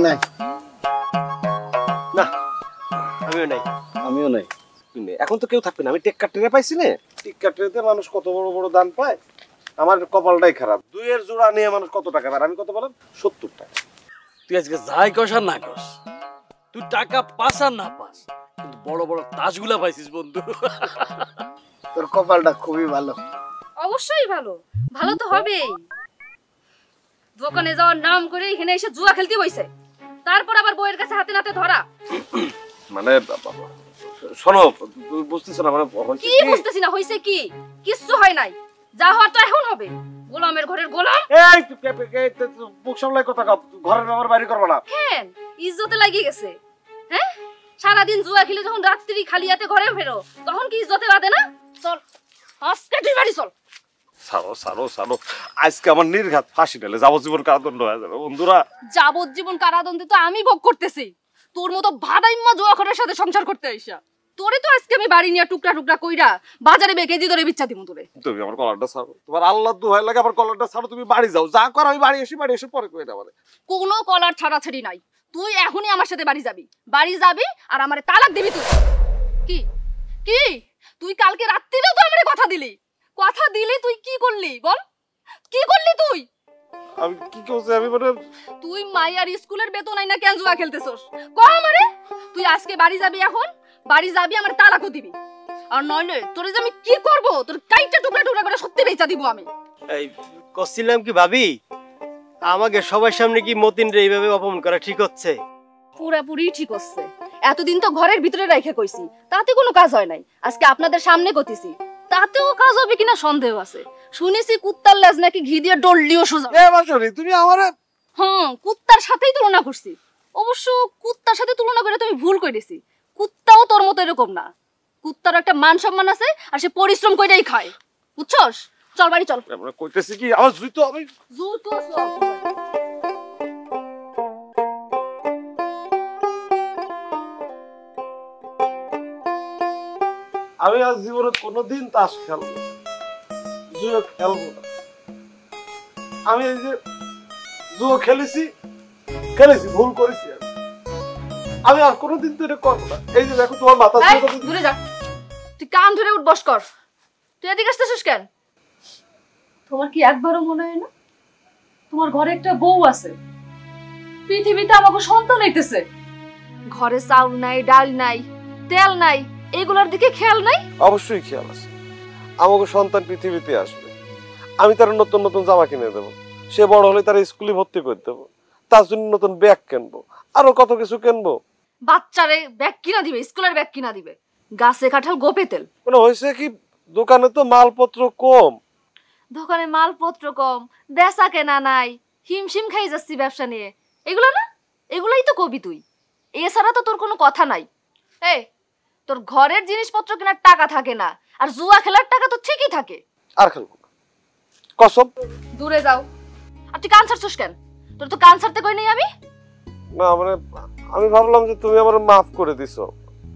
নাই। না আমিও নাই। আমিও নাই। এখন তো কেউ থাকবে না, আমি টেক্কা ট্রেনে পাইছি না। টেক্কা ট্রেনে মানুষ কত বড় বড় দান পায়। আমার কপালটাই খারাপ, দুইয়ের জোড়া নিয়ে মানুষ কত টাকা পায়, আমি কত বললাম 70 টাকা। তুই আজকে যাই কস আর না কস, তুই টাকা পাস আর না পাস, কিন্তু বড় বড় তাজগুলা পাইছিস বন্ধু। তোর কপালটা খুবই ভালো। অবশ্যই ভালো, ভালো তো হবেই। দোকানে যাওয়ার নাম করে এখানে এসে জুয়া খেলতে বইছে, তারপর আবার বইয়ের কাছে হাতে নাতে ধরা। মানে শোনো, তুই বুঝতেছ না মানে কি বুঝতেছি না, হইছে কি? কিচ্ছু হয় নাই, যা হওয়ার তো এখন হবে। গোলামের ঘরের গোলাম। এই মুখ সামলাই কথা কও, ঘরের ব্যাপার বাইরে করবে না। কেন ইজ্জতে লাগিয়ে গেছে? হ্যাঁ, সারাদিন জুয়া খেলে যখন রাত্রি খালি হাতে ঘরে ফেরো, তখন কি ইজ্জতে বাদে না? চল আজকে তুই বাড়ি চল। সারো সারো সারো, আজকে আমার নির্ঘাত ফাঁসি ঢেলে যাবজ্জীবন কারাদণ্ড হয়ে যাবে বন্ধুরা। যাবজ্জীবন কারাদণ্ডে তো আমি ভোগ করতেছি, তোর মতো ভাদাইম্মা জুয়াখোরের সাথে সংসার করতে আইসা। তোরে তো আজকে আমি বাড়ি নিয়ে টুকরা টুকরা কইরা বাজারে বেকেজি ধরে বিচ্ছা দিমু তোরে। তুমি আমার কলারটা ছাড়ো, তোমার আল্লাহ দোহাই লাগে আমার কলারটা ছাড়ো, তুমি বাড়ি যাও, যা করো আমি বাড়ি এসে পরে কই না। মানে কোনো কলার ছাড়াছাড়ি নাই, তুই এখনই আমার সাথে বাড়ি যাবি আর আমারে তালাক দিবি তুই। কি কি তুই কালকে রাত্রিরেও তো আমারে কথা দিলি, তুই কি করলি বল? কি করলি তুই? আমি কি করছি? আমি মানে তুই মাইয়ার স্কুলের বেতন আইনা কেন জুয়া খেলতেছস? ক আমারে। তুই আজকে বাড়ি যাবি, এখন বাড়ি যাবি, আমার তালাকও দিবি। আর নইলে তোরে যে আমি কি করব, তোর কাইটা টুকরা টুকরা করে সত্যি বেচা দিব আমি। এই কছিলাম কি ভাবি, আমাকে সবার সামনে কি মতিন রে এইভাবে অপমান করা ঠিক হচ্ছে? পুরাপুরি ঠিক হচ্ছে। এতদিন তো ঘরের ভিতরে রাইখা কইছি, তাতে কোনো কাজ হয় নাই। আজকে আপনাদের সামনে কইতেছি, তাতেও কাজ হবে কিনা সন্দেহ আছে। শুনেছি কুত্তার লেজ নাকি ঘি দিয়ে ডললিও সোজা। এ বাসরি, তুমি আমারে কুত্তার সাথেই তুলনা করছি। অবশ্য কুত্তার সাথে তুলনা করে তুমি ভুল কইরেছি। কুত্তাও তোর মতো এরকম না, কুত্তার একটা মান সম্মান আছে, আর সে পরিশ্রম কইরাই খায়, বুঝছস? চল বাড়ি চল। আমরা কইতেছি কি আমার জুতো আমি আজ জীবনে কোনোদিন তাস খেলবো না, জুয়ো খেলবো না। আমি এই যে জুয়ো খেলেছি, ভুল করেছি, আমি আর কোনোদিন তো এটা করবো না। এই যে দেখো তোমার মাথা দূরে যা, তুই কান ধরে উঠ বস কর। তুই এদিকে আসতেছিস কেন? তোমার কি একবারও মনে হয় না তোমার ঘরে একটা বউ আছে? পৃথিবীতে আমাকে সন্তান হইতেছে, ঘরে চাউল নাই, ডাল নাই, তেল নাই, এগুলোর দিকে খেয়াল নাই? অবশ্যই খেয়াল আছে। আমাকে সন্তান পৃথিবীতে আসবে, আমি তার নতুন নতুন জামা কিনে দেবো, সে বড় হলে তার স্কুলে ভর্তি করে দেবো, তার জন্য নতুন ব্যাগ কিনবো, আরো কত কিছু কিনবো। বাচ্চারে ব্যাগ কিনা দিবে, স্কুলের ব্যাগ কিনা দিবে, গাছে কাঁঠাল গোপে তেল। মানে হয়েছে কি, দোকানে তো মালপত্র কম। দোকানে মালপত্র কম, বেচা কেনা নাই, হিমশিম খাই যাচ্ছি ব্যবসা নিয়ে। এগুলো না, এগুলাই তো কবি তুই, এছাড়া তো তোর কোনো কথা নাই। এই তোর ঘরের জিনিসপত্র কেনার টাকা থাকে না, আর জুয়া খেলার টাকা তো ঠিকই থাকে। আর খেলবো না কসম। দূরে যাও। আর তুই কান ছাড়ছিস কেন? তোর তো কান ছাড়তে কই নাই আমি। না মানে আমি ভাবলাম যে তুমি আমার মাফ করে দিছো,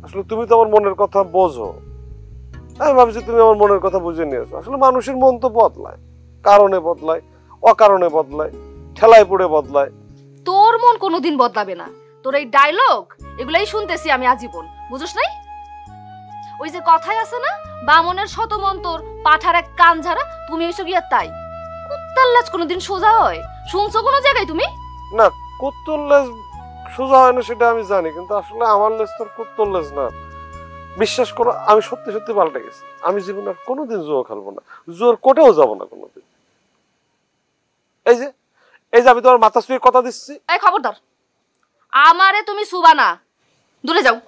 আসলে তুমি তো আমার মনের কথা বোঝো। আমি ভাবছি তুমি আমার মনের কথা বুঝে নিয়েছো। আসলে মানুষের মন তো বদলায়, কারণে বদলায়, অকারণে বদলায়, ঠেলায় পড়ে বদলায়। তোর মন কোনোদিন বদলাবে না। তোর এই ডায়লগ এগুলাই শুনতেছি আমি আজীবন, বুঝছ নাই? ওই যে কথাই আছে না, বামনের শত মন্তর, পাঠার এক কান ঝাড়া, তুমি এসো গিয়া তাই। কুত্তার লাজ কোনোদিন সোজা হয়? শুনছো কোনো জায়গায় তুমি? না, কুত্তর লেজ সোজা হয় না সেটা আমি জানি, কিন্তু আসলে আমার লেজ তোর কুত্তর লেজ না। বিশ্বাস করো, আমি সত্যি সত্যি পাল্টে গেছি। আমি জীবনে আর কোনোদিন জুয়া খেলবো না, জুয়ার কোটেও যাবো না কোনোদিন। এই যে আমি তোমার মাথা ছুঁয়ে কথা দিচ্ছি। এই খবরদার, আমারে তুমি ছুবা না, দূরে যাও।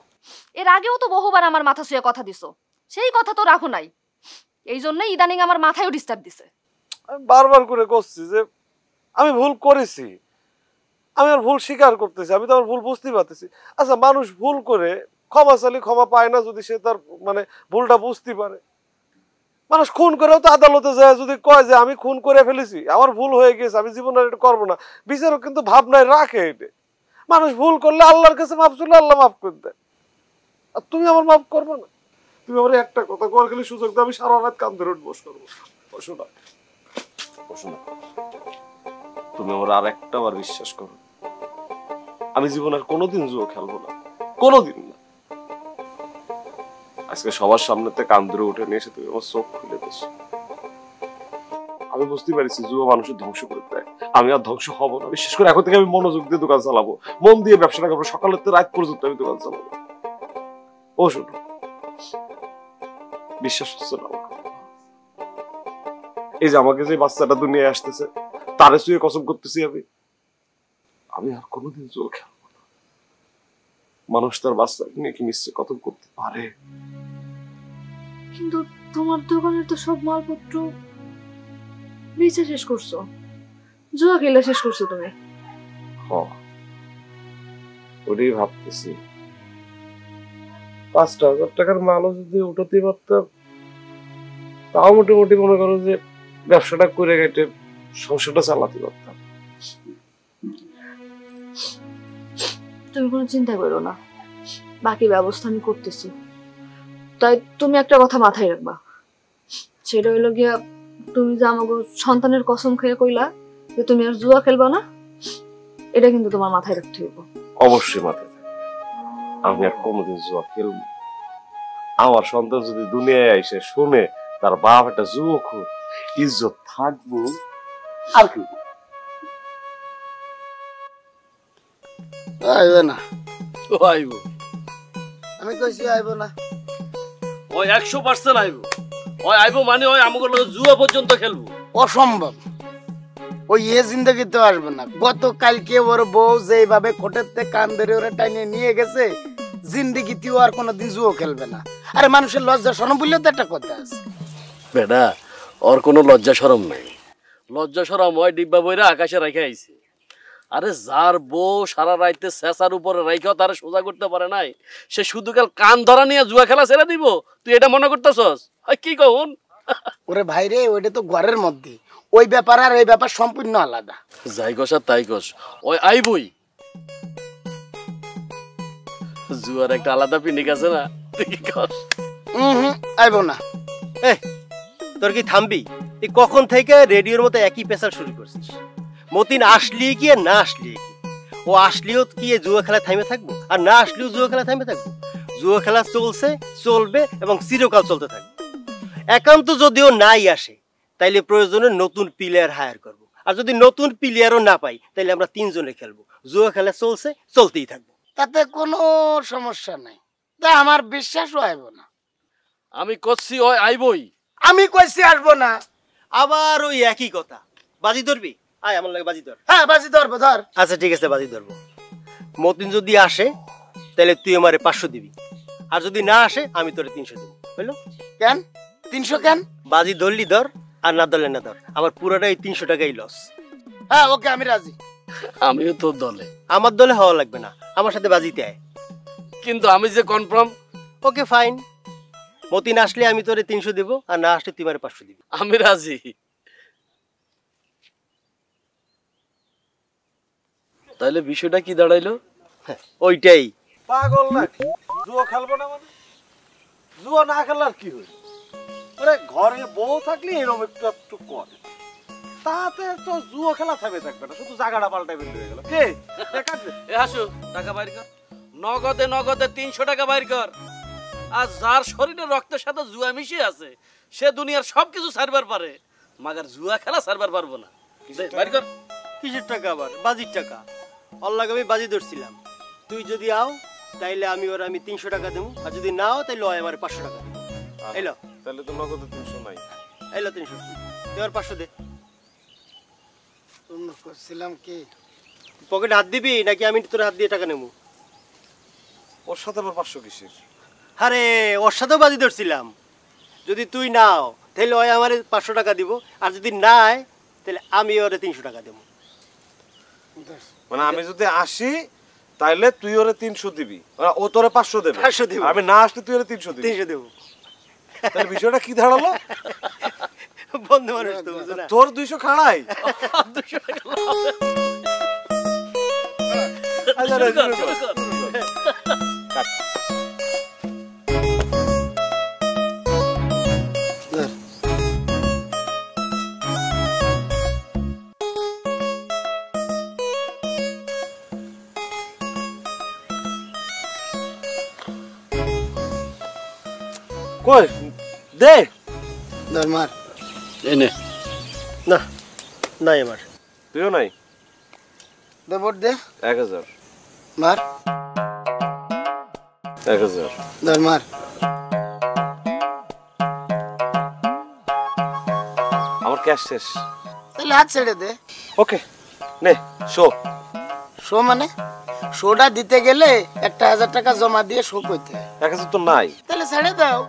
এর আগেও তো বহুবার আমার মাথা ছুঁয়ে কথা দিছো, সেই কথা তো রাখো নাই। এই জন্যই ইদানিং আমার মাথায়ও ডিস্টার্ব দিছে। আমি বারবার করে করছি যে আমি ভুল করেছি, আমি আর ভুল স্বীকার করতেছি, আমি তো আমার ভুল বুঝতেই পারতেছি। আচ্ছা, মানুষ ভুল করে ক্ষমা চাইলে ক্ষমা পায় না যদি সে তার মানে ভুলটা বুঝতে পারে। মানুষ খুন করেও তো আদালতে যায়, যদি কয় যে আমি খুন করে ফেলেছি, আমার ভুল হয়ে গেছে, আমি জীবনে এটা করবো না, বিচারক কিন্তু ভাবনায় রাখে এটা। মানুষ ভুল করলে আল্লাহর কাছে মাফ চাইলে আল্লাহ মাফ করে দেয়, আর তুমি আমার মাফ করবে না। তুমি আমার একটা কথা কর খেলে সুযোগ দাও, আমি সারা রাত কান ধরে বস করবো। বসো না, বসো না, তুমি আমার আর একটা বার বিশ্বাস করো, আমি জীবনে আর কোনোদিন জুয়া খেলবো না, কোনোদিন না। আজকে সবার সামনেতে কান ধরে উঠে নিয়ে এসে তুমি আমার চোখ খুলে দিয়েছো। আমি বুঝতে পারছি জুয়া মানুষের ধ্বংস করে দেয়। আমি আর ধ্বংস হব না। বিশেষ করে এখন থেকে আমি মনোযোগ দিয়ে দোকান চালাবো, মন দিয়ে ব্যবসাটা করবো, সকালের থেকে রাত পর্যন্ত আমি দোকান চালাবো। ও শোনো, বিশ্বাস হচ্ছে না এই যে আমাকে যে বাচ্চাটা দুনিয়ায় আসতেছে তারে শুয়ে কসম করতেছি আমি আর কোনোদিন জুয়া খেলবো না। মানুষ তার বাচ্চা নিয়ে কি নিশ্চয় কত করতে পারে। কিন্তু তোমার দোকানের তো সব মালপত্র বেচে শেষ করছো, জুয়া খেলে শেষ করছো তুমি। ওটাই ভাবতেছি 5,000 টাকার মালও যদি উঠাতে পারতাম তাও মোটামুটি মনে করো যে ব্যবসাটা করে কেটে সংসারটা চালাতে পারতাম। তুমি কোনো চিন্তা করো না, বাকি ব্যবস্থা আমি করতেছি। তাই তুমি একটা কথা মাথায় রাখবা, সেটা হইলো গিয়া তুমি যে আমাকে সন্তানের কসম খেয়ে কইলা যে তুমি আর জুয়া খেলবা না, এটা কিন্তু তোমার মাথায় রাখতে হইব। অবশ্যই মাথায় থাকবে, আমি আর কোনোদিন জুয়া খেলবো। আমার সন্তান যদি দুনিয়ায় এসে শুনে তার বাপ একটা জুয়ো, ইজ্জত থাকবো আর কি। আইবে না, ও আইব, আমি কইছি আইব না। ওই 100% আইব। ওই আইব মানে ওই আমাকে জুয়া পর্যন্ত খেলবো। অসম্ভব, ওই জিন্দগিতে আসবে না। গতকালকে ওর বউ যেভাবে কোটেতে কান ধরে ওরা টাইনে নিয়ে গেছে, জিন্দগিতেও আর কোনোদিন জুয়ো খেলবে না। আরে মানুষের লজ্জা শরম বললেও তো একটা কথা আছে। বেটা ওর কোনো লজ্জা শরম নাই, লজ্জা শরম ওই ডিব্বা বইরা আকাশে রাখা আইছে। আরে যার বউ সারা রাইতে শেষার উপরে রাইখাও তারা সোজা করতে পারে নাই, সে শুধু কাল কান ধরা নিয়ে জুয়া খেলা ছেড়ে দিব? তুই এটা মনে করতেছস? কি কখন? ওরে ভাই রে, ওইটা তো ঘরের মধ্যে, ওই ব্যাপার আর এই ব্যাপার সম্পূর্ণ আলাদা। যাই কস আর তাই কস, ওই আইবই। জুয়ার একটা আলাদা পিনিক আছে না, তুই কি কস? আইব না। তোর কি থামবি? তুই কখন থেকে রেডিওর মতো একই পেশাল শুরু করছিস? মতিন আসলি কি আর না আসলি কি? ও আসলিও কি জুয়া খেলা থামে থাকবো, আর না আসলেও জুয়া খেলা থামে থাকবো? জুয়া খেলা চলছে, চলবে এবং চিরকাল চলতে থাকবে। একান্ত যদিও নাই আসে তাইলে প্রয়োজনে নতুন প্লেয়ার হায়ার করব, আর যদি নতুন প্লেয়ারও না পাই তাইলে আমরা 3 জনে খেলবো। জুয়া খেলা চলছে, চলতেই থাকবো, তাতে কোনো সমস্যা নাই। তা আমার বিশ্বাসও আইব না। আমি করছি ওই আইবই। আমি কইছি আসবো না। আবার ওই একই কথা। বাজি ধরবি? আয় আমার লাগে বাজি ধর। হ্যাঁ বাজি ধরবো, ধর। আচ্ছা ঠিক আছে, বাজি ধরবো। মতিন যদি আসে তাহলে তুই আমারে 500 দিবি, আর যদি না আসে আমি তোরে 300 দেবো। বুঝলো? কেন 300 কেন? বাজি ধরলি ধর, আর না ধরলে না ধর, আমার পুরোটাই 300 টাকাই লস। হ্যাঁ ওকে, আমি রাজি। আমিও তোর দলে। আমার দলে হওয়া লাগবে না, আমার সাথে বাজিতে আয়। কিন্তু আমি যে কনফার্ম। ওকে ফাইন, মতিন আসলে আমি তোরে 300 দেবো, আর না আসলে তুই আমারে 500 দিবি। আমি রাজি। তাহলে বিষয়টা কি দাঁড়াইলো? ওইটাই। পাগল নাকি? জুয়া খেলবো না মানে? জুয়া না খেলার কি হয়? ওরে ঘরে বউ থাকলে এরকম একটু একটু করে, তাতে তো জুয়া খেলা থামে থাকবে না, শুধু জায়গাটা পাল্টাই বের হয়ে গেল। কে কাটবে? এ হাসু, টাকা বাইর কর। নগদে নগদে 300 টাকা বাইর কর। আর যার শরীরে রক্তের সাথে জুয়া মিশে আছে সে দুনিয়ার সবকিছু সারবার পারে, মাগার জুয়া খেলা সারবার পারবো না। বাইর কর। কিসের টাকা আবার? বাজির টাকা। অল্লাহ আমি বাজি ধরছিলাম, তুই যদি আও তাইলে আমি 300 টাকা দেবো, আর যদি না আও তাইলে আমার 500 টাকা দেবো। এলো তাহলে তো নগদে 300 নাই। এলো 300, তুই আর 500 দে। তোমরা করছিলাম কি পকেটে হাত দিবি নাকি আমি তোর হাত দিয়ে টাকা নেবো? ওর সাথে আবার 500 কিসের? আরে ওর সাথেও বাজি ধরছিলাম, যদি তুই নাও তাহলে ওই আমার 500 টাকা দিব, আর যদি না আয় তাহলে আমি ওরে 300 টাকা দেবো। মানে আমি যদি আসি তাইলে তুই ওরে 300 দিবি, ও তোরে 500 দেবে। 500 দিব। আমি না আসলে তুই ওরে 300 দিবি। 300 দেবো। তাহলে বিষয়টা কি দাঁড়ালো? বন্ধু মানুষ তো বুঝো না। তোর 200 খাড়াই। 200 টাকা আচ্ছা শুরু কর, শুরু শুরু কর। কর। কাট। কই দে ধর মার। এনে না নাই আমার। তুইও নাই। দে ভোট দে। 1000 মার। 1000 ধর মার। আমার ক্যাশ শেষ। তাহলে হাত ছেড়ে দে। ওকে নে শো। শো মানে শোটা দিতে গেলে 1000 টাকা জমা দিয়ে শো করতে হয়। 1000 তো নাই। তাহলে ছেড়ে দাও।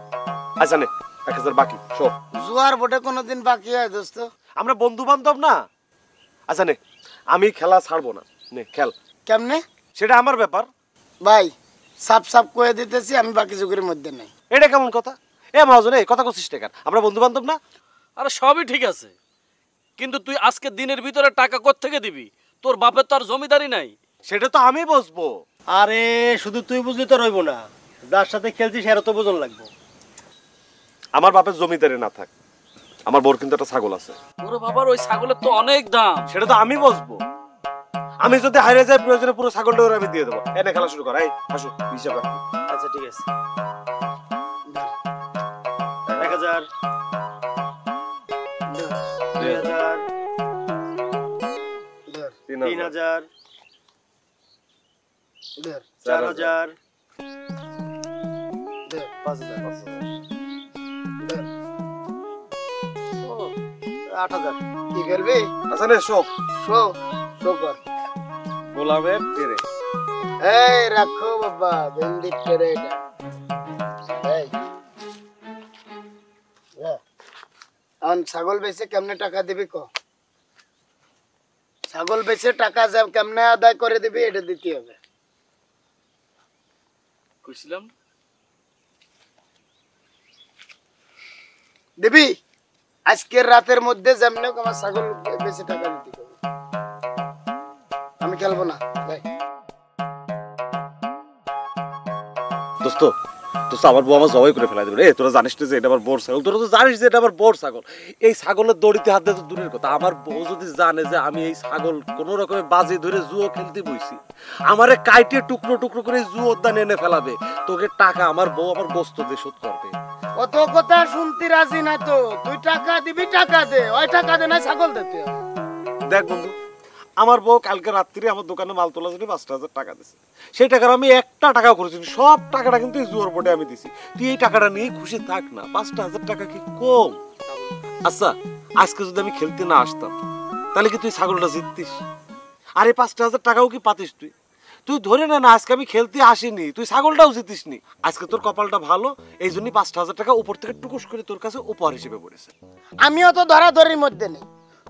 আচ্ছা নে 1000 বাকি শো। জুয়ার বোটে কোনোদিন বাকি হয় দোস্ত? আমরা বন্ধু বান্ধব না। আচ্ছা নে, আমি খেলা ছাড়বো না। নে খেল। কেমনে? সেটা আমার ব্যাপার। ভাই সাপ সাপ কয়ে দিতেছি আমি বাকি যুগের মধ্যে নাই। এটা কেমন কথা? এ মহাজন এই কথা কছিস টাকা, আমরা বন্ধু বান্ধব না? আরে সবই ঠিক আছে, কিন্তু তুই আজকে দিনের ভিতরে টাকা কোত্থেকে দিবি? তোর বাপের তো আর জমিদারি নাই। সেটা তো আমি বসবো। আরে শুধু তুই বুঝলি তো রইব না, যার সাথে খেলছিস সেটা তো বোঝন লাগবে। আমার বাপের জমিদারি না থাক, আমার বোর কিন্তু একটা ছাগল আছে। ওরে বাবার ওই ছাগলের তো অনেক দাম। সেটা তো আমি বসবো। আমি যদি হারিয়ে যাই প্রয়োজনে পুরো ছাগলটা ওর আমি দিয়ে দেবো। এনে খেলা শুরু কর। এই আসো হিসাব রাখ। আচ্ছা ঠিক আছে। 1000 2000 3000 4000 8000। কি করবি? আচ্ছা নে শো। শো শো কর। গোলামের টেরে। এই রাখো বাবা ভেন্ডি টেরে এটা। এই আন ছাগল বেচে কেমনে টাকা দিবি ক? ছাগল বেচে টাকা যা কেমনে আদায় করে দিবি এটা দিতে হবে। কইছিলাম দিবি আজকের রাতের মধ্যে যেমন হোক আমার ছাগল বেচে টাকা দিতে হবে। আমি খেলবো না ভাই। দোস্ত দোস্ত আমার বউ আমার জবাই করে ফেলাই দেবে। এ তোরা জানিস না যে এটা আমার বোর ছাগল? তোরা তো জানিস যে এটা আমার বোর ছাগল। এই ছাগলের দড়িতে হাত দিয়ে তো দূরের কথা, আমার বউ যদি জানে যে আমি এই ছাগল কোনো রকমের বাজি ধরে জুয়ো খেলতে বইছি, আমারে কাইটে টুকরো টুকরো করে জুয়ো উদ্যান এনে ফেলাবে। তোকে টাকা আমার বউ আমার গোস্ত দিয়ে শোধ করবে। কত কথা শুনতে রাজি না তো। তুই টাকা দিবি, টাকা দে। ওই টাকা দে না ছাগল দিতে হবে। দেখ বন্ধু, আমার বউ কালকে রাত্রি আমার দোকানে মাল তোলার জন্য 5000 টাকা দিছে। সেই টাকার আমি একটা টাকাও করেছি, সব টাকাটা কিন্তু এই জুয়ার বোর্ডে আমি দিছি। তুই এই টাকাটা নিয়ে খুশি থাক না। 5000 টাকা কি কম? আচ্ছা আজকে যদি আমি খেলতে না আসতাম তাহলে কি তুই ছাগলটা জিততিস? আর এই 5000 টাকাও কি পাতিস তুই? তুই ধরে না না আজকে আমি খেলতে আসিনি, তুই ছাগলটাও জিতিস নি। আজকে তোর কপালটা ভালো, এই জন্যই 5000 টাকা উপর থেকে টুকুস করে তোর কাছে উপহার হিসেবে পড়েছে। আমিও তো ধরাধরির মধ্যে নেই।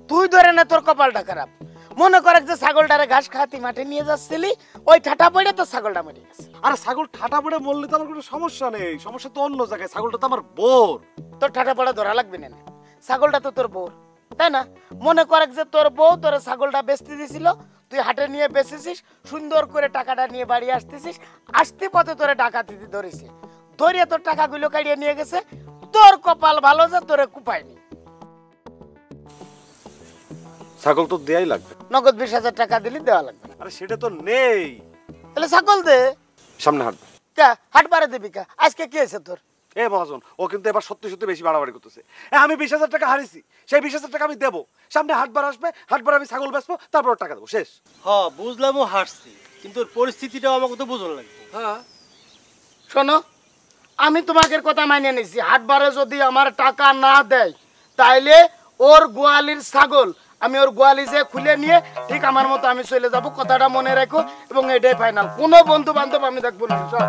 তুই ধরে না তোর কপালটা খারাপ। মনে করে যে ছাগলটারে ঘাস খাওয়াতে মাঠে নিয়ে যাচ্ছিলি, ওই ঠাটা পড়ে তোর ছাগলটা মরে গেছে। আরে ছাগল ঠাটা পড়ে মরলে তো আমার কোনো সমস্যা নেই, সমস্যা তো অন্য জায়গায়। ছাগলটা তো আমার বোর। তোর ঠাটা পড়া ধরা লাগবে না। ছাগলটা তো তোর বউর, তাই না? মনে করে যে তোর বউ তোর ছাগলটা বেচতে দিছিল, তুই হাটে নিয়ে বেচেছিস, সুন্দর করে টাকাটা নিয়ে বাড়ি আসতেছিস। আসতে পথে তোরে ডাকাতি ধরেছে, ধরিয়ে তোর টাকাগুলো কাড়িয়ে নিয়ে গেছে। তোর কপাল ভালো যে তোরে কুপায়নি। ছাগল তো দেয়াই লাগবে। নগদ 20,000 টাকা দিলি দেওয়া লাগবে। আরে সেটা তো নেই। তাহলে ছাগল দে। সামনে হাঁটবে কা হাট বাড়ে দিবি কা? আজকে কি হয়েছে তোর? এ মহাজন, ও কিন্তু এবার সত্যি সত্যি বেশি বাড়াবাড়ি করতেছে। আমি 20,000 টাকা হারিয়েছি, সেই 20,000 টাকা আমি দেবো। সামনে হাটবার আসবে, হাটবার আমি ছাগল বেচবো, তারপর টাকা দেবো, শেষ। হ্যাঁ বুঝলাম ও হারছি, কিন্তু ওর পরিস্থিতিটাও আমাকে তো বোঝন লাগবে। হ্যাঁ শোনো, আমি তোমাকে কথা মানিয়ে নিছি। হাটবারে যদি আমার টাকা না দেয় তাইলে ওর গোয়ালির ছাগল আমি ওর গোয়ালি যে খুলে নিয়ে ঠিক আমার মতো আমি চলে যাব। কথাটা মনে রাখো এবং এটাই ফাইনাল। কোনো বন্ধু বান্ধব আমি দেখবো না। সব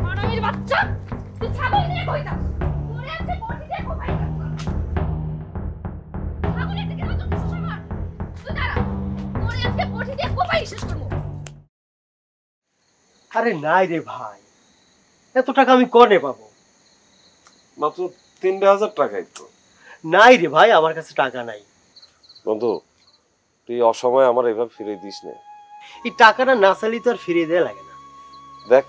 মানবীর বাচ্চা, তুই ছাগল নিয়ে কই যাস? তোরে আজকে বটি দিয়ে কোপাই যাস। ছাগলের দিকে নজর দিছিস আমার? তুই দাঁড়া, তোরে আজকে বটি দিয়ে কোপাই শেষ করবো। আরে নাই রে ভাই, এত টাকা আমি কনে পাবো? মাত্র 3000 টাকাই তো। নাই রে ভাই, আমার কাছে টাকা নাই। বন্ধু তুই অসময়ে আমার এভাবে ফিরে দিস না। এই টাকাটা না চাইলে তো আর ফিরিয়ে দেওয়া লাগে না। দেখ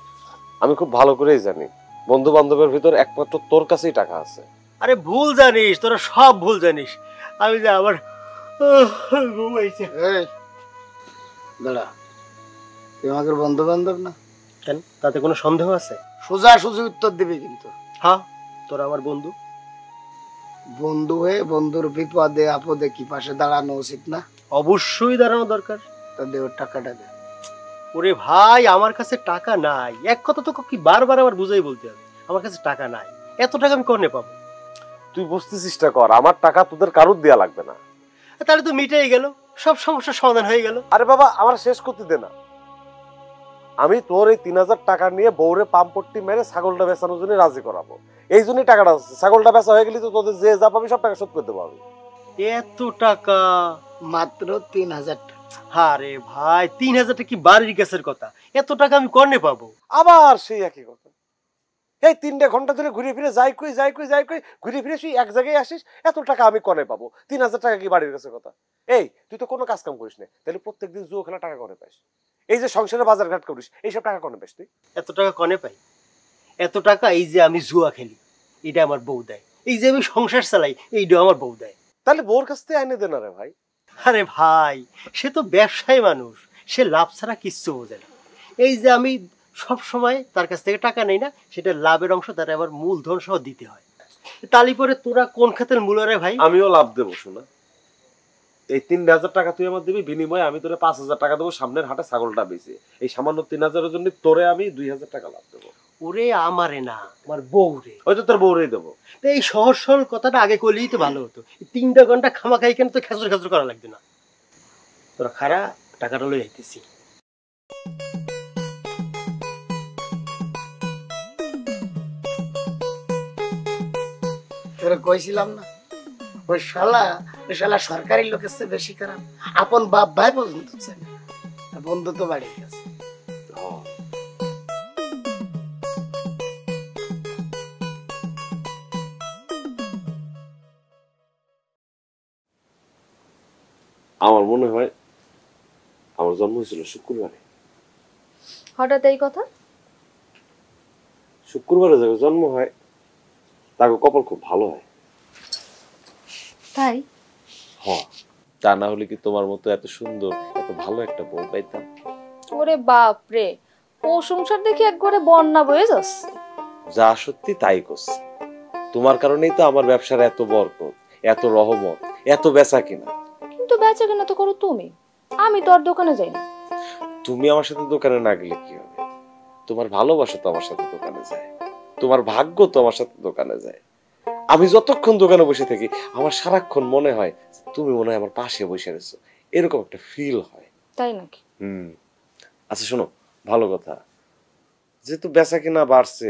আমি খুব ভালো করেই জানি বন্ধু বান্ধবের ভিতর একমাত্র তোর কাছেই টাকা আছে। আরে ভুল জানিস, তোরা সব ভুল জানিস। আমি যে আবার ঘুমাইছে। এই দাঁড়া, তুই আমাদের বন্ধু বান্ধব না? কেন, তাতে কোনো সন্দেহ আছে? সোজা সুজি উত্তর দিবি কিন্তু। হ্যাঁ, তোরা আমার বন্ধু। বন্ধু হয়ে বন্ধুর বিপদে আপদে কি পাশে দাঁড়ানো উচিত না? অবশ্যই দাঁড়ানো দরকার। তাদের ওর টাকাটা দে। ওরে ভাই, আমার কাছে টাকা নাই। এক কথা তো কি বারবার আমার বুঝাই বলতে হবে, আমার কাছে টাকা নাই। এত টাকা আমি কোনে পাবো? তুই বুঝতে চেষ্টা কর, আমার টাকা তোদের কারুর দেয়া লাগবে না। তাহলে তো মিটেই গেল, সব সমস্যার সমাধান হয়ে গেল। আরে বাবা, আমার শেষ করতে দে না। আমি তোর এই 3000 টাকা নিয়ে বউরে পাম্পট্টি মেরে ছাগলটা বেচানোর জন্য রাজি করাবো। এই জন্যই টাকাটা আছে। ছাগলটা বেচা হয়ে গেলে তো তোদের যে যা পাবি সব টাকা শোধ করতে পারবি। এত টাকা? মাত্র 3000 টাকা। আরে ভাই, 3000 টাকা কি বাড়ির গ্যাসের কথা? এত টাকা আমি কোনে পাবো? আবার সেই একই কথা। এই 3 ঘন্টা ধরে ঘুরে ফিরে যাই কই ঘুরে ফিরে তুই এক জায়গায় আসিস, এত টাকা আমি কোনে পাবো? 3000 টাকা কি বাড়ির কাছে কথা? এই তুই তো কোনো কাজ কাম করিস না, তাহলে প্রত্যেকদিন জুয়ো খেলা টাকা কোনে পাস? এই যে সংসারে বাজার ঘাট করিস, এইসব টাকা কোনে পাস তুই? এত টাকা কোনে পাই? এত টাকা এই যে আমি জুয়া খেলি, এটা আমার বউ দেয়। এই যে আমি সংসার চালাই, এইটা আমার বউ দেয়। তাহলে বউর কাছ থেকে আইনে দেন। রে ভাই, আরে ভাই, সে তো ব্যবসায়ী মানুষ, সে লাভ ছাড়া কিচ্ছু বোঝে না। এই যে আমি সব সময় তার কাছ থেকে টাকা নেই না, সেটা লাভের অংশ তার আবার মূলধন সহ দিতে হয়। তালি পরে তোরা কোন খাতের মূল? রে ভাই, আমিও লাভ দেবো। শোনা, এই 3000 টাকা তুই আমার দিবি, বিনিময়ে আমি তোরে 5000 টাকা দেবো সামনের হাটে ছাগলটা বেচে। এই সামান্য 3000-এর জন্য তোরে আমি 2000 টাকা লাভ দেবো। ওরে আমারে না, আমার বউ রে। হয়তো তোর বউরেই দেবো। তো এই সহজ সরল কথাটা আগে করলেই তো ভালো হতো। 3 ঘন্টা খামাখাই কেন তো খেজুর খেজুর করা লাগবে না। তোরা খারা, টাকাটা লই আইতেছি। তোরা কইছিলাম না, ওই শালা সরকারি লোকের চেয়ে বেশি খারাপ। আপন বাপ ভাই পর্যন্ত চেনে না, বন্ধু তো বাড়ি গেছে। আমার মনে হয় আমার জন্ম হয়েছিল শুক্রবারে। হঠাৎ এই কথা? শুক্রবারে যাকে জন্ম হয় তাকে কপাল খুব ভালো হয়। তাই? হ্যাঁ, তা না হলে কি তোমার মতো এত সুন্দর এত ভালো একটা বউ পাইতাম? ওরে বাপ রে, ও সংসার দেখি একবারে বন্যা বয়ে যাচ্ছে। যা সত্যি তাই করছে। তোমার কারণেই তো আমার ব্যবসার এত বরকত, এত রহমত, এত বেচা কিনা। কিন্তু বেচা কেনা তো করো তুমি, আমি তো আর দোকানে যাই না। তুমি আমার সাথে দোকানে না গেলে কি হবে? তোমার ভালোবাসা তো আমার সাথে দোকানে যায়, তোমার ভাগ্য তো আমার সাথে দোকানে যায়। আমি যতক্ষণ দোকানে বসে থাকি আমার সারাক্ষণ মনে হয় তুমি মনে হয় আমার পাশে বসে রয়েছো, এরকম একটা ফিল হয়। তাই নাকি? আচ্ছা শোনো, ভালো কথা, যেহেতু বেচা কিনা বাড়ছে,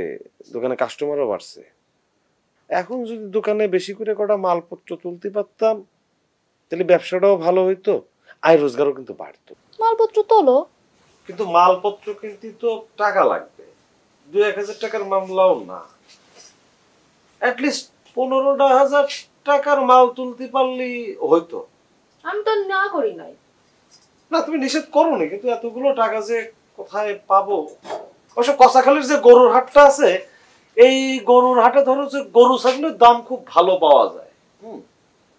দোকানে কাস্টমারও বাড়ছে, এখন যদি দোকানে বেশি করে কটা মালপত্র তুলতে পারতাম তাহলে ব্যবসাটাও ভালো হইতো, আয় রোজগারও কিন্তু বাড়তো। মালপত্র তোলো, কিন্তু মালপত্র কিনতে তো টাকা লাগবে। 2-1000 টাকার মামলাও না, অ্যাটলিস্ট 15,000 টাকার মাল তুলতে পারলি হইতো। আমি তো না করি নাই। না, তুমি নিষেধ করো নি, কিন্তু এতগুলো টাকা যে কোথায় পাবো? অবশ্য কসাখালীর যে গরুর হাটটা আছে, এই গরুর হাটে ধরো যে গরু ছাগলের দাম খুব ভালো পাওয়া যায়।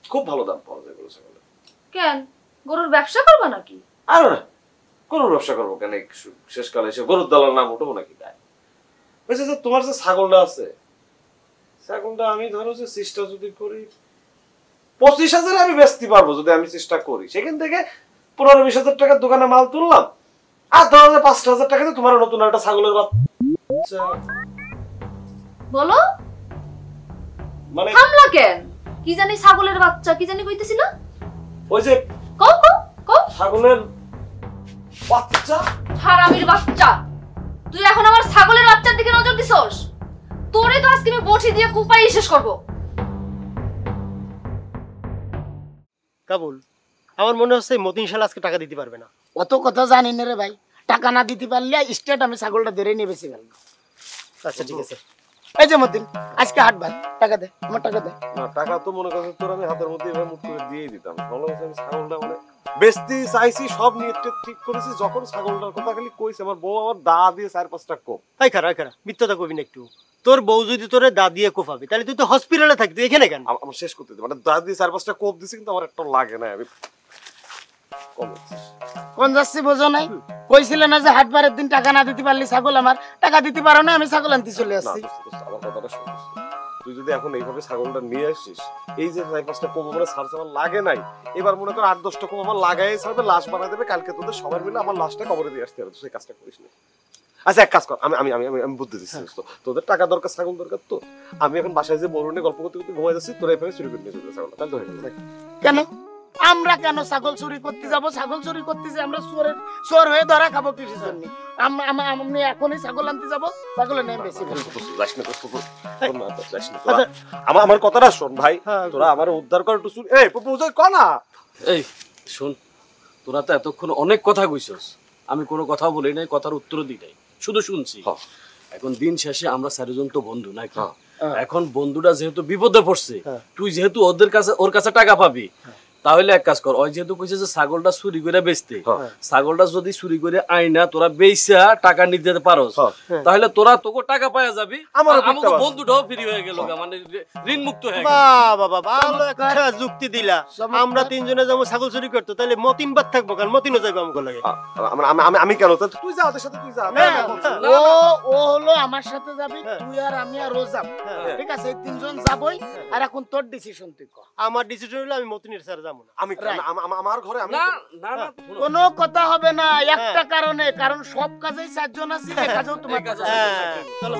খুব ভালো দাম পাওয়া যায় গরু ছাগলের। কেন, গরুর ব্যবসা করবা নাকি? আর না, গরুর ব্যবসা করবো কেন? শেষকালে এসে গরুর দলার নাম উঠবো নাকি? তাই বলছে যে তোমার যে ছাগলটা আছে, ছাগলটা আমি ধরো যে চেষ্টা যদি করি 25,000 আমি বেচতে পারবো, যদি আমি চেষ্টা করি। সেখান থেকে 15-20,000 টাকার দোকানে মাল তুললাম, আর ধরো যে 5,000 টাকাতে তোমার নতুন একটা ছাগলের বাচ্চা। বলো মানে থামলা কেন? কি জানি ছাগলের বাচ্চা কি জানি কইতেছিল? ওই যে কও কও কও, ছাগলের বাচ্চা। হারামির বাচ্চা, তুই এখন আমার ছাগলের বাচ্চার দিকে নজর দিছস? তোরে তো আজকে আমি বটি দিয়ে কুপাই শেষ করব। কাবুল, আমার মনে হচ্ছে মতিন শালা আজকে টাকা দিতে পারবে না। অত কথা জানি না রে ভাই, টাকা না দিতে পারলে স্টেট আমি ছাগলটা ধরে নিয়ে বেশি ফেলবো। আচ্ছা ঠিক আছে, এই যে মতিন আজকে হাটবার টাকা দে, আমার টাকা দে। না টাকা তো মনে করছিস তোর আমি হাতের মধ্যে এভাবে মুখ করে দিয়েই দিতাম। ভালো হয়েছে আমি ছাগলটা মানে বেচতে চাইছি, সব নিয়ে ঠিক করেছি। যখন ছাগলটার কথা খালি কইছে আমার বউ আমার দা দিয়ে 4-5টা কোপ। এই খারা মিথ্যাটা কবি না একটু। তোর বউ যদি তোরে দা দিয়ে কোপাবে তাহলে তুই তো হসপিটালে থাকবি, তুই এখানে কেন? আমার শেষ করতে দে, মানে দা দিয়ে 4-5টা কোপ দিছি কিন্তু আমার একটা লাগে না। আমি কোন যাচ্ছি বোঝো নাই? কইছিলে না যে হাটবারের দিন টাকা না দিতে পারলি ছাগল আমার, টাকা দিতে পারো না, আমি ছাগল আনতে চলে না আসছি। আমার কথাটা শুন, তুই যদি এখন এইভাবে ছাগলটা নিয়ে আসিস, এই যে 4-5টা কোপ আমার ছাড়ছে আমার লাগে নাই, এবার মনে কর 8-10টা কোপ আমার লাগাই ছাড়বে, লাশ বানাই দেবে, কালকে তোদের সবার মিলে আমার লাশটা কবরে দিয়ে আসতে হবে। তুই সেই কাজটা করিস না। আচ্ছা এক কাজ কর, আমি আমি আমি আমি বুদ্ধি দিচ্ছি। তোদের টাকা দরকার, ছাগল দরকার, তো আমি এখন বাসায় যে বড় নিয়ে গল্প করতে করতে ঘুমাই যাচ্ছি, তোরা এইভাবে চুরি করে নিয়ে চলে ছাগলটা, তাহলে তো হয়ে গেল। কেন আমরা কেন ছাগল চুরি করতে যাব? ছাগল চুরি করতে যে আমরা চোর হয়ে ধরা খাবো কিসের জন্য? আমি এখনই ছাগল আনতে যাব, ছাগল এনে বেশি আমার কথাটা শোন ভাই, তোরা আমার উদ্ধার কর একটু। এই বুঝাই ক না। এই শোন, তোরা তো এতক্ষণ অনেক কথা কইছস, আমি কোনো কথা বলি নাই, কথার উত্তর দিই নাই, শুধু শুনছি। এখন দিন শেষে আমরা চারজন তো বন্ধু নাকি? এখন বন্ধুটা যেহেতু বিপদে পড়ছে, তুই যেহেতু ওর কাছে টাকা পাবি, তাহলে এক কাজ কর, ওই যেহেতু কইছে যে ছাগলটা চুরি করে বেচতে, ছাগলটা যদি চুরি করে আইনা তোরা বেচা টাকা নিতে পারোস, তাহলে তোরা তোকে টাকা পাওয়া যাবি, আমাকে বন্ধুটাও ফ্রি হয়ে গেল, মানে ঋণ মুক্ত হয়ে গেল। বাবা ভালো একটা যুক্তি দিলা। আমরা তিনজনে যাবো ছাগল চুরি করতে, তাহলে মতিন বাদ থাকবো কারণ মতিনও যাইবো আমাকে লাগে। আমি কেন? তুই যা, ওদের সাথে তুই যা। ও হলো আমার সাথে যাবি, তুই আর আমি আর ও যাব, ঠিক আছে? এই তিনজন যাবই। আর এখন তোর ডিসিশন তুই কর। আমার ডিসিশন হলো আমি মতিনের স্যার যাবো না। আমি আমার ঘরে আমি কোনো কথা হবে না একটা কারণে, কারণ সব কাজেই চারজন আছি, এই কাজেও তোমার কাজ আছে। চলো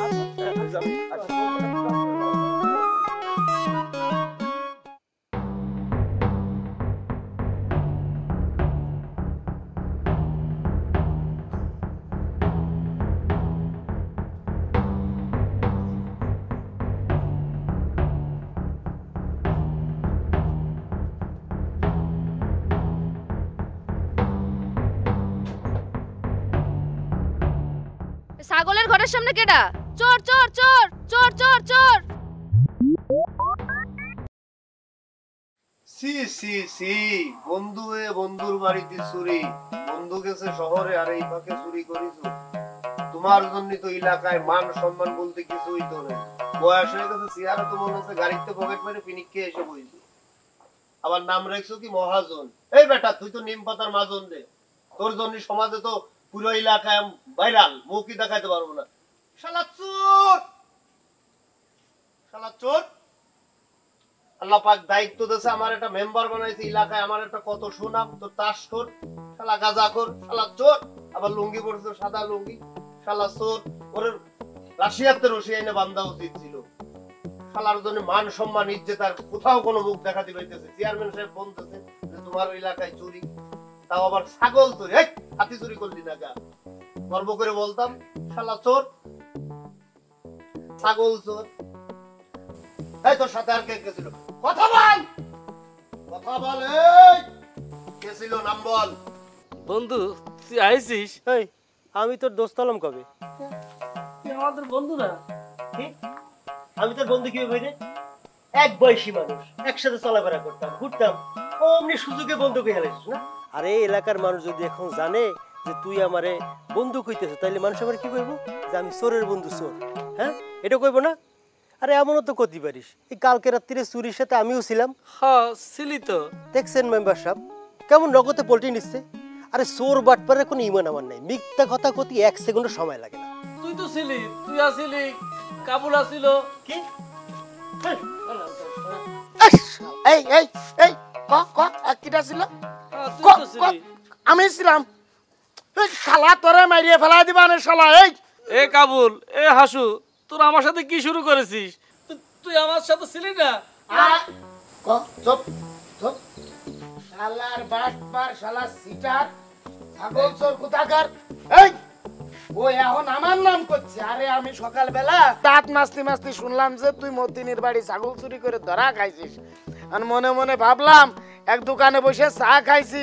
ছাগলের ঘরের সামনে কেডা? চোর চোর চোর চোর চোর চোর। সি সি সি, বন্ধু এ বন্ধুর বাড়িতে চুরি, বন্ধু গেছে শহরে আর এই ফাঁকে চুরি করিছো। তোমার জন্য তো এলাকায় মান সম্মান বলতে কিছুই তো নেই। বয়স হয়ে গেছে, চেহারা তো মনে হচ্ছে গাড়িতে পকেট মেরে পিনিক খেয়ে এসে বইছো। আবার নাম রাখছো কি মহাজন। এই বেটা তুই তো নিম পাতার মাজন দে, তোর জন্য সমাজে তো পুরো এলাকায় ভাইরাল, মুখই দেখাইতে পারবো না। শালা চোর, শালা চোর। আল্লাহ পাক দায়িত্ব দিয়েছে, আমার একটা মেম্বার বানাইছে এলাকায়, আমার একটা কত সুনাম। তো তাসখোর, শালা গাঁজাখোর, শালা চোর। আবার লুঙ্গি পড়ছে সাদা লুঙ্গি, শালা চোর। ওর রাশিয়াতে রশিয়া এনে বান্ধা উচিত ছিল। শালার জন্য মান সম্মান ইজ্জত আর কোথাও কোনো মুখ দেখাতে পাইতেছে। চেয়ারম্যান সাহেব বলতেছে যে তোমার এলাকায় চুরি, তাও আবার ছাগল চুরি। এই হাতি চুরি করলি না গা? গর্ব করে বলতাম শালা চোর, ছাগল চোর। এই তোর সাথে আর কে ছিল? কথা বল, কথা বল। এই কে ছিল? নাম বল। বন্ধু তুই আইছিস? এই আমি তোর দোস্ত হলাম কবে? তুই আমাদের বন্ধু না? আমি তোর বন্ধু কিভাবে হই রে? এক বয়সী মানুষ, একসাথে চলাফেরা করতাম, ঘুরতাম, অমনি সুযোগে বন্ধু কে হেলাইছিস না? আরে এলাকার মানুষ যদি এখন জানে যে তুই আমারে বন্ধু কইতেছ, তাইলে মানুষ আমার কি কইব? যে আমি চোরের বন্ধু চোর। হ্যাঁ, এটা কইব না? আরে এমনও তো করতে পারিস, এই কালকে রাত্রিরে চুরির সাথে আমিও ছিলাম। হ্যাঁ ছিলি তো। দেখছেন মেম্বার সাহেব কেমন নগদে পল্টি নিচ্ছে। আরে চোর বাটপারের কোনো ইমান আমার নাই, মিথ্যা কথা কতি 1 সেকেন্ডও সময় লাগে না। তুই তো ছিলি, তুই আসিলি, কাবুল আসিল কি? এই এই এই ক ক কিটা ছিল? তুই তো ছিলি। আমি ছিলাম। এই শালা তোরে মারিয়ে ফেলাই দিবা না শালা। এই এ কাবুল, এ হাসু, তোরা আমার সাথে কি শুরু করেছিস? তুই আমার সাথে ছিলি না? ক চুপ চুপ। শালার বাটপার, শালা সিটার, ছাগল চোর কোথাকার। এই ও এখন আমার নাম করছে। আরে আমি সকালবেলা দাঁত মাস্তি মাস্তি শুনলাম যে তুই মতিনের বাড়ি ছাগল চুরি করে ধরা খাইছিস। আর মনে মনে ভাবলাম এক দোকানে বসে চা খাইছি,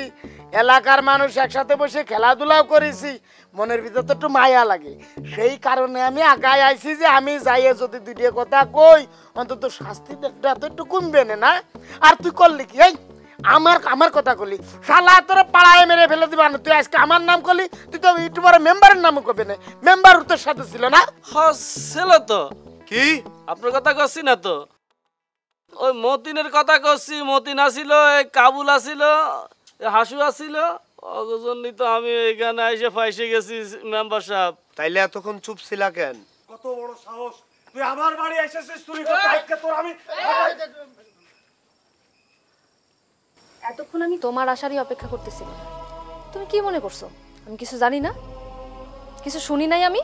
এলাকার মানুষ একসাথে বসে খেলাধুলাও করেছি, মনের ভিতর তো একটু মায়া লাগে। সেই কারণে আমি আগায় আইছি যে আমি যাইয়ে যদি দুইটা কথা কই অন্তত শাস্তিটা তো একটু কমবে না। আর তুই করলি কি? এই আমার কথা কলি, শালা তোরা পাড়ায় মেরে ফেলে দিবা না। তুই আজকে আমার নাম করলি, তুই তো ইউটিউবার মেম্বারের নামও করবে না। মেম্বার তোর সাথে ছিল না? ছিল তো। কি আপনার কথা করছি না তো, ওই মতিনের কথা করছি। মতিন আসিল, এই কাবুল আসিল, হাসু আসিল, অগজনই তো আমি এখানে এসে ফাইসে গেছি মেম্বার সাহেব। তাইলে এতক্ষণ চুপ ছিলা কেন? কত বড় সাহস, তুই আমার বাড়ি এসেছিস চুরি করতে? আজকে তোর আমি এতক্ষণ আমি তোমার আশারই অপেক্ষা করতেছিলাম। তুমি কি মনে করছো আমি কিছু জানি না, কিছু শুনি নাই আমি?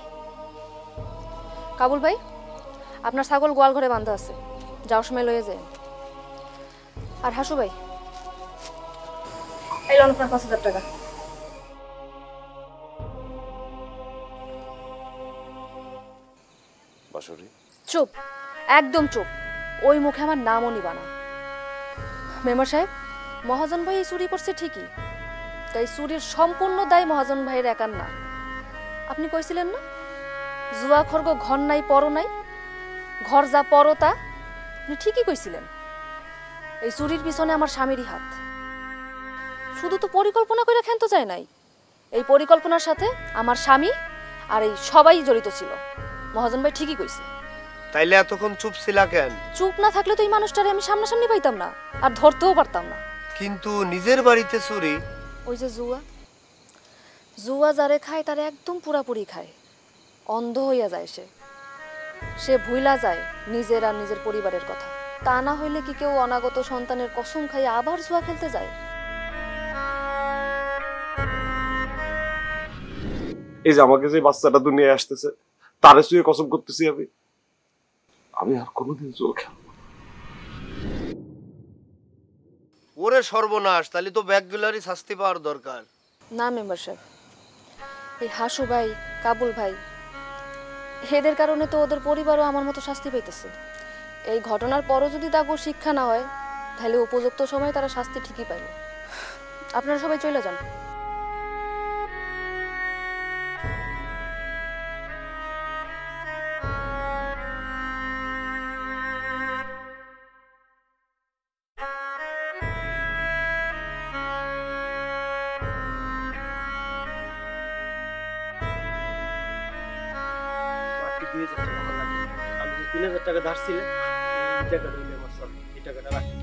কাবুল ভাই, আপনার ছাগল গোয়াল ঘরে বাঁধা আছে, যাওয়ার সময় লয়ে যায়। আর হাসু ভাই, এই লোন আপনার ৫,০০০ টাকা। বাসুরি চুপ, একদম চুপ। ওই মুখে আমার নামও নিবা না। মেম্বার সাহেব, মহাজন ভাই এই চুরি করছে ঠিকই, তাই চুরির সম্পূর্ণ দায় মহাজন ভাইয়ের একার না। আপনি কইছিলেন না জুয়া খর্গ ঘর নাই পর নাই, ঘর যা পর তা? আপনি ঠিকই কইছিলেন। এই চুরির পিছনে আমার স্বামীরই হাত। শুধু তো পরিকল্পনা করে ক্ষান্ত যায় নাই, এই পরিকল্পনার সাথে আমার স্বামী আর এই সবাই জড়িত ছিল। মহাজন ভাই ঠিকই কইছে। তাইলে এতক্ষণ চুপ ছিলা কেন? চুপ না থাকলে তো এই মানুষটারে আমি সামনাসামনি পাইতাম না, আর ধরতেও পারতাম না। কিন্তু নিজের বাড়িতে চুরি? ওই যে জুয়া, জুয়া যারে খায় তারে একদম পুরাপুরি খায়, অন্ধ হইয়া যায় সে ভুইলা যায় নিজের আর নিজের পরিবারের কথা। তা না হইলে কি কেউ অনাগত সন্তানের কসম খাইয়া আবার জুয়া খেলতে যায়? এই যে আমাকে যে বাচ্চাটা দুনিয়ায় আসতেছে, তারে শুয়ে কসম করতেছি আমি আর কোনোদিন জুয়া খেলবো না। ওরে সর্বনাশ, তাহলে তো ব্যাগগুলারই শাস্তি পাওয়ার দরকার। না মেম্বার সাহেব, এই হাসু ভাই, কাবুল ভাই, এদের কারণে তো ওদের পরিবারও আমার মতো শাস্তি পাইতেছে। এই ঘটনার পরও যদি তাকে শিক্ষা না হয়, তাহলে উপযুক্ত সময়ে তারা শাস্তি ঠিকই পাইবে। আপনারা সবাই চলে যান। আমি যে ৩,০০০ টাকা ধার ছিলেন, এই টাকাটা হইলে আমার সব, এই টাকাটা রাখি।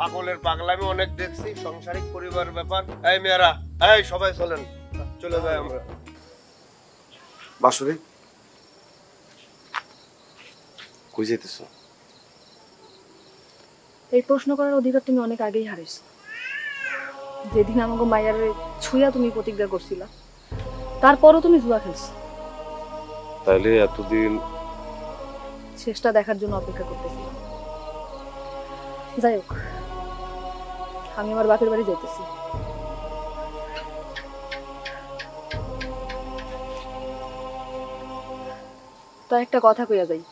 পাগলের পাগলামি অনেক দেখছি, সংসারিক পরিবার ব্যাপার। এই মেয়েরা, এই সবাই চলেন, চলে যাই আমরা। বাসুরি, কই যাইতেছ? এই প্রশ্ন করার অধিকার তুমি অনেক আগেই হারিয়েছ। যেদিন আমাকে মায়ের ছুঁয়া তুমি প্রতিজ্ঞা করছিলা, তারপরও তুমি জুয়া খেলছো। তাইলে এতদিন শেষটা দেখার জন্য অপেক্ষা করতেছিলাম। যাই হোক, আমি আমার বাপের বাড়ি যাইতেছি। তো একটা কথা কইয়া যাই,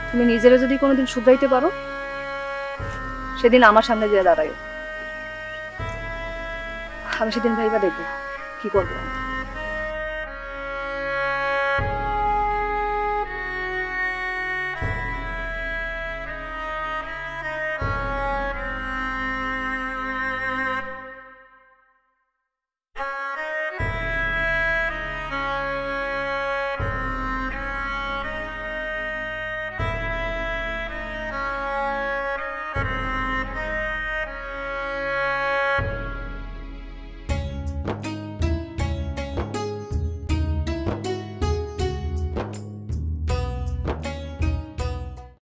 তুমি নিজেরা যদি কোনোদিন শুধরাইতে পারো, সেদিন আমার সামনে যেয়ে দাঁড়ায়। আমি সেদিন ভাইবা দেখবো কি করবো।